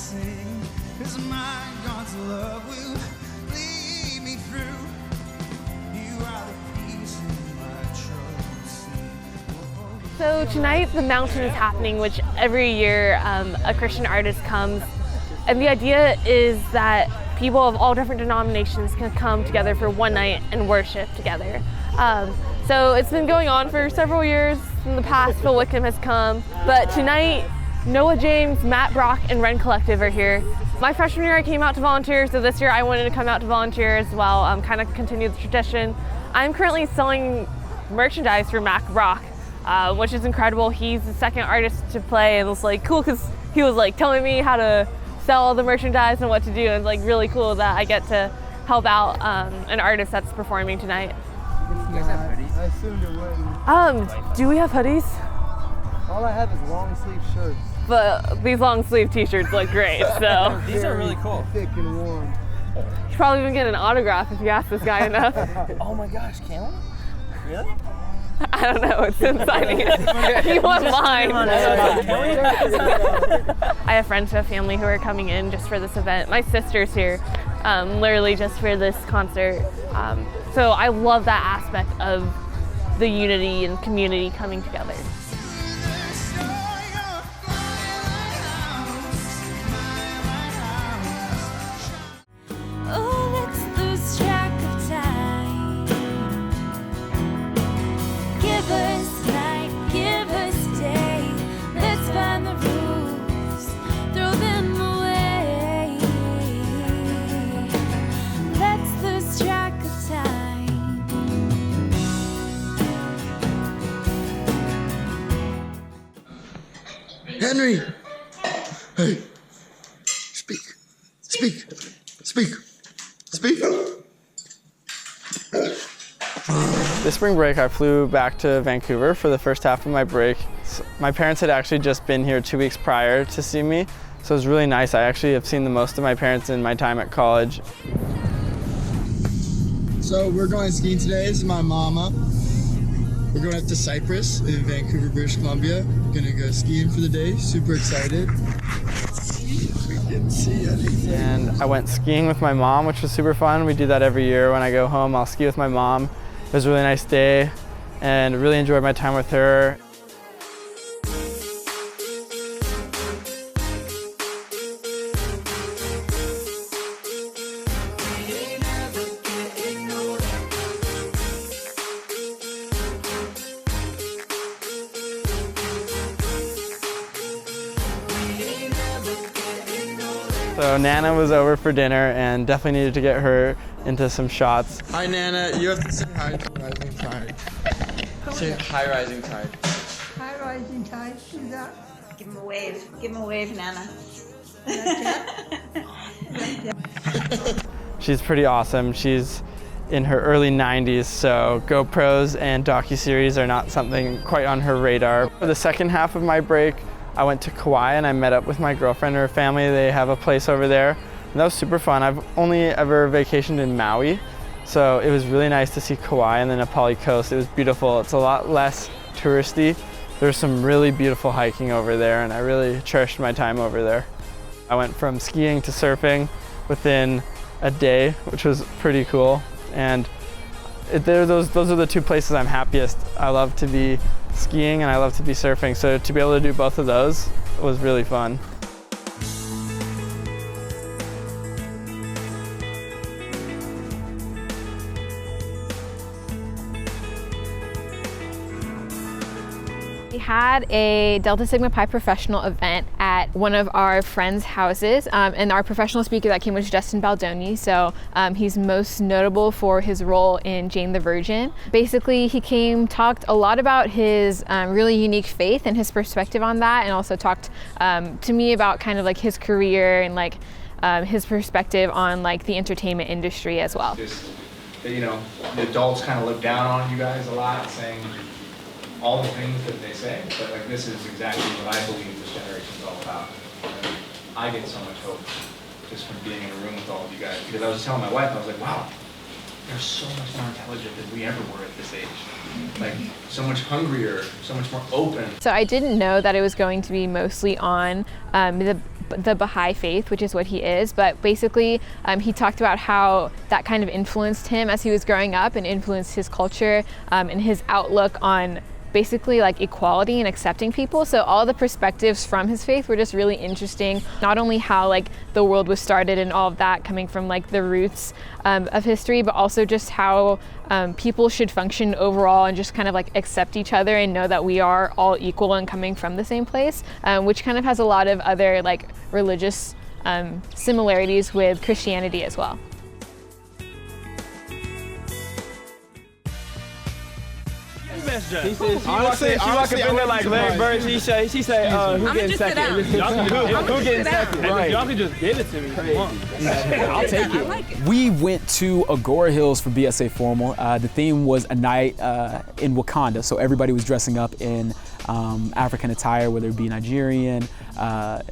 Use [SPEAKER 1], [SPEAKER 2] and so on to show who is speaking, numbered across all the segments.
[SPEAKER 1] sing, 'cause my God's love will lead me through. You are the peace in my troubled sea.
[SPEAKER 2] So tonight the Mountain is happening, which every year a Christian artist comes. And the idea is that people of all different denominations can come together for one night and worship together. So it's been going on for several years. In the past, Phil Wickham has come. But tonight, Noah James, Matt Brock, and Ren Collective are here. My freshman year I came out to volunteer, so this year I wanted to come out to volunteer as well, kind of continue the tradition. I'm currently selling merchandise for Matt Brock, which is incredible. He's the second artist to play, and it was like cool because he was like telling me how to sell all the merchandise and what to do, and it's like really cool that I get to help out an artist that's performing tonight.
[SPEAKER 3] You guys have hoodies? I assumed it wouldn't.
[SPEAKER 2] Do we have hoodies?
[SPEAKER 3] All I have is long sleeve shirts.
[SPEAKER 2] But these long sleeve t-shirts look great, so.
[SPEAKER 4] These are really cool.
[SPEAKER 3] Thick and warm.
[SPEAKER 2] You probably even get an autograph if you ask this guy enough.
[SPEAKER 4] Oh my gosh, can we? Really?
[SPEAKER 2] I don't know, it's him signing it. You want mine. I have friends who have family who are coming in just for this event. My sister's here, literally just for this concert. So I love that aspect of the unity and community coming together.
[SPEAKER 5] Henry! Hey! Speak! Speak! Speak! Speak!
[SPEAKER 6] This spring break I flew back to Vancouver for the first half of my break. My parents had actually just been here 2 weeks prior to see me, so it was really nice. I actually have seen the most of my parents in my time at college.
[SPEAKER 5] So we're going skiing today. This is my mama. We're going up to Cypress in Vancouver, British Columbia. Gonna go skiing for the day. Super excited. See if we can see anything.
[SPEAKER 6] And I went skiing with my mom, which was super fun. We do that every year. When I go home, I'll ski with my mom. It was a really nice day and really enjoyed my time with her. So Nana was over for dinner and definitely needed to get her into some shots.
[SPEAKER 5] Hi Nana, you have to say hi to Rising Tide. Say hi Rising Tide.
[SPEAKER 7] Hi, Rising Tide. Do that.
[SPEAKER 8] Give him a wave. Give him a wave, Nana.
[SPEAKER 6] She's pretty awesome. She's in her early 90s, so GoPros and docuseries are not something quite on her radar. For the second half of my break, I went to Kauai and I met up with my girlfriend and her family. They have a place over there. And that was super fun. I've only ever vacationed in Maui, so it was really nice to see Kauai and the Na Pali coast. It was beautiful. It's a lot less touristy. There's some really beautiful hiking over there, and I really cherished my time over there. I went from skiing to surfing within a day, which was pretty cool. And those are the two places I'm happiest. I love to be skiing and I love to be surfing, so to be able to do both of those was really fun.
[SPEAKER 9] We had a Delta Sigma Pi professional event at one of our friends' houses, and our professional speaker that came was Justin Baldoni. So he's most notable for his role in Jane the Virgin. Basically, he came, talked a lot about his really unique faith and his perspective on that, and also talked to me about kind of like his career and like his perspective on like the entertainment industry as well.
[SPEAKER 10] Just, you know, the adults kind of look down on you guys a lot, saying all the things that they say, but like this is exactly what I believe this generation is all about. And I get so much hope just from being in a room with all of you guys, because I was telling my wife, I was like, wow, they're so much more intelligent than we ever were at this age. Like so much hungrier, so much more open.
[SPEAKER 9] So I didn't know that it was going to be mostly on the the Baha'i faith, which is what he is, but basically he talked about how that kind of influenced him as he was growing up and influenced his culture and his outlook on basically like equality and accepting people. So all the perspectives from his faith were just really interesting. Not only how like the world was started and all of that coming from like the roots of history, but also just how people should function overall and just kind of like accept each other and know that we are all equal and coming from the same place, which kind of has a lot of other like religious similarities with Christianity as well.
[SPEAKER 6] He said she walked in there like Larry Bird. She say, who getting second? Who getting second? Right. Y'all can just give it to me.
[SPEAKER 11] I'll take it. Like it. We went to Agora Hills for BSA Formal. The theme was a night in Wakanda, so everybody was dressing up in African attire, whether it be Nigerian,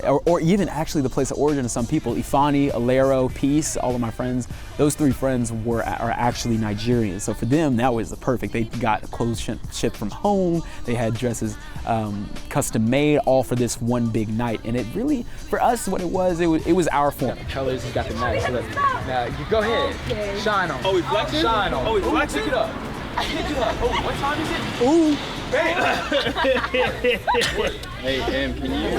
[SPEAKER 11] or even actually the place of origin of some people. Ifani, Alero, Peace, all of my friends, those 3 friends are actually Nigerians. So for them, that was the perfect. They got clothes shipped from home. They had dresses custom made, all for this one big night. And it really, for us, what it was our form. The colors, you got the match. So now you go ahead, okay. Shine on. Oh, we flexing? Shine on. Oh, we flexing? Pick it up. Pick it up. Oh, what time is it? Ooh. Hey, Em, can you?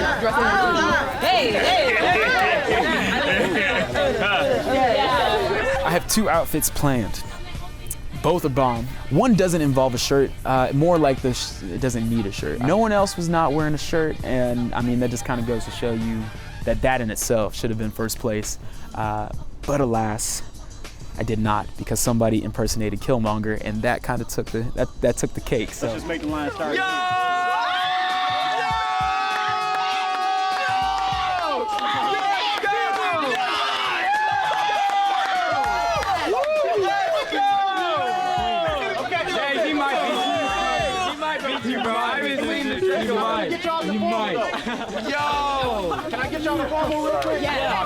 [SPEAKER 11] I have 2 outfits planned. Both are bomb. One doesn't involve a shirt, more like it doesn't need a shirt. No one else was not wearing a shirt, and I mean, that just kind of goes to show you that in itself should have been first place. But alas, I did not, because somebody impersonated Killmonger, and that kind of took the cake. So. Let's just make the line start.
[SPEAKER 1] You might. Yo! Can I get y'all the formal real quick? Yeah.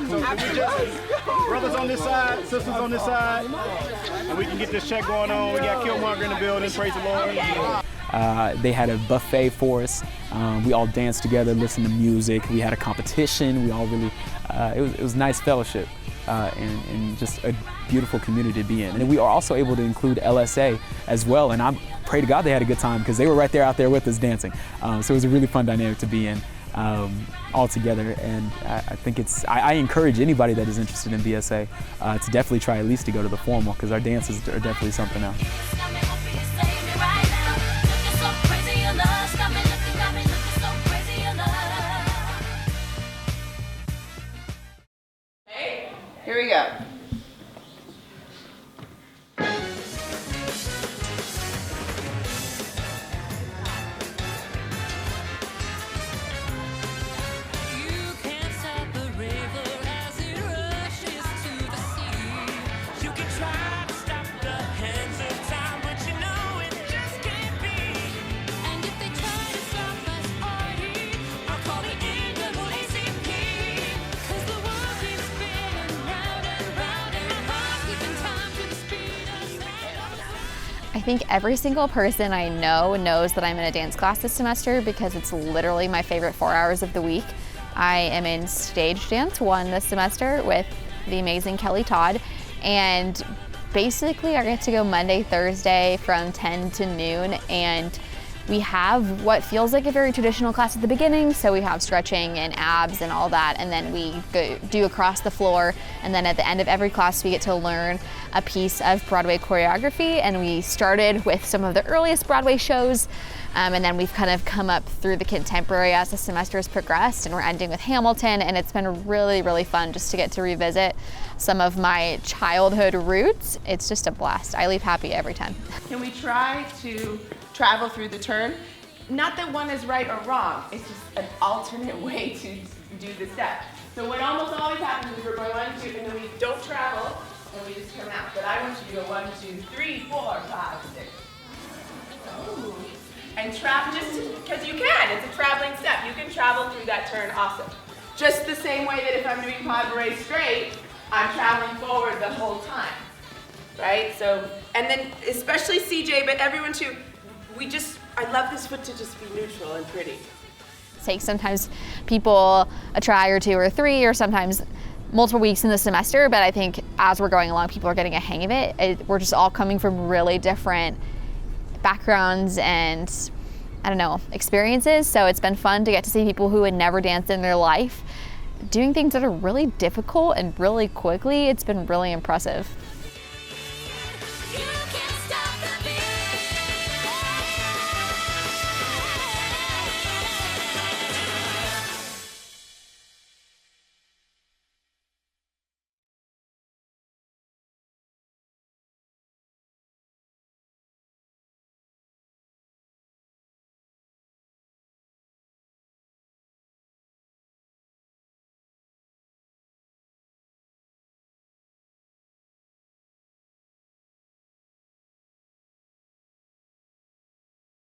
[SPEAKER 1] So we just, brothers on this side, sisters on this side, and we can get this check going on. We got Killmonger in the building, praise the Lord.
[SPEAKER 11] They had a buffet for us. We all danced together, listened to music. We had a competition. We all really, it was nice fellowship and just a beautiful community to be in. And we are also able to include LSA as well. And I pray to God they had a good time, because they were right there out there with us dancing. So it was a really fun dynamic to be in all together. And I think I encourage anybody that is interested in BSA to definitely try at least to go to the formal, because our dances are definitely something else.
[SPEAKER 12] Here we go.
[SPEAKER 13] I think every single person I know knows that I'm in a dance class this semester, because it's literally my favorite 4 hours of the week. I am in stage dance 1 this semester with the amazing Kelly Todd, and basically I get to go Monday, Thursday from 10 to noon, and we have what feels like a very traditional class at the beginning, so we have stretching and abs and all that, and then we do across the floor, and then at the end of every class we get to learn a piece of Broadway choreography, and we started with some of the earliest Broadway shows, and then we've kind of come up through the contemporary as the semester has progressed, and we're ending with Hamilton, and it's been really, really fun just to get to revisit some of my childhood roots. It's just a blast. I leave happy every time.
[SPEAKER 12] Can we try to travel through the turn? Not that one is right or wrong, it's just an alternate way to do the step. So what almost always happens is we're going 1, 2, and then we don't travel, and we just turn out. But I want you to go 1, 2, 3, 4, 5, 6. Ooh. And travel just because you can. It's a traveling step. You can travel through that turn also. Just the same way that if I'm doing pas de bourrée straight, I'm traveling forward the whole time, right? So, and then especially CJ, but everyone too, I love this foot to just be neutral and pretty.
[SPEAKER 13] takes sometimes people a try or 2 or 3 or sometimes multiple weeks in the semester, but I think as we're going along, people are getting a hang of it. We're just all coming from really different backgrounds and, I don't know, experiences. So it's been fun to get to see people who had never danced in their life doing things that are really difficult and really quickly. It's been really impressive.